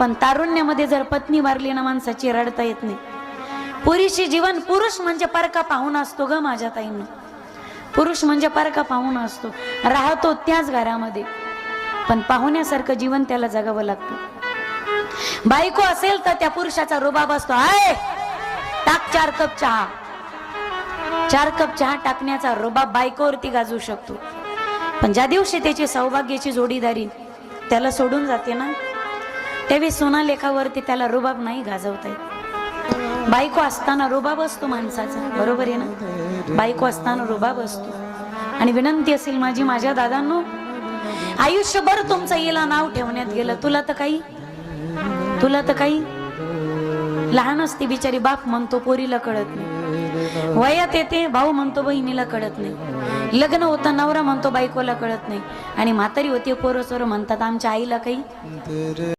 पण तारुण्यामध्ये जर पत्नी वारली ना माणसाची रडता येत नाही. पुरुषी जीवन, पुरुष म्हणजे परका पाहुणा असतो ग माझ्या ताईंनो. पुरुष म्हणजे परका पाहुणा असतो, राहतो त्याच घरामध्ये, पण पाहुण्यासारखं जीवन त्याला जगावं लागतं. बायको असेल तर त्या पुरुषाचा रुबाब असतो, आय टाक 4 कप चहा. 4 कप चहा टाकण्याचा रुबाब बायकोवरती गाजू शकतो. पण ज्या दिवशी त्याची सौभाग्याची जोडीदारी त्याला सोडून जाते ना, त्यावेळी सोनालेखावरती त्याला रुबाब नाही गाजवता येत. बायको असताना रुबाब असतो माणसाचा, बरोबर आहे ना. बायको असताना रुबाब असतो. आणि विनंती असेल माझी, माझ्या दादांनो, आयुष्यभर तुमचं हिला नाव ठेवण्यात गेलं, तुला तर काही लहान असते बिचारी, बाप म्हणतो पोरीला कळत नाही, वयात येते भाऊ म्हणतो बहिणीला कळत नाही, लग्न होतं नवरा म्हणतो बायकोला कळत नाही, आणि म्हातारी होती पोरं सोरं म्हणतात आमच्या आईला काही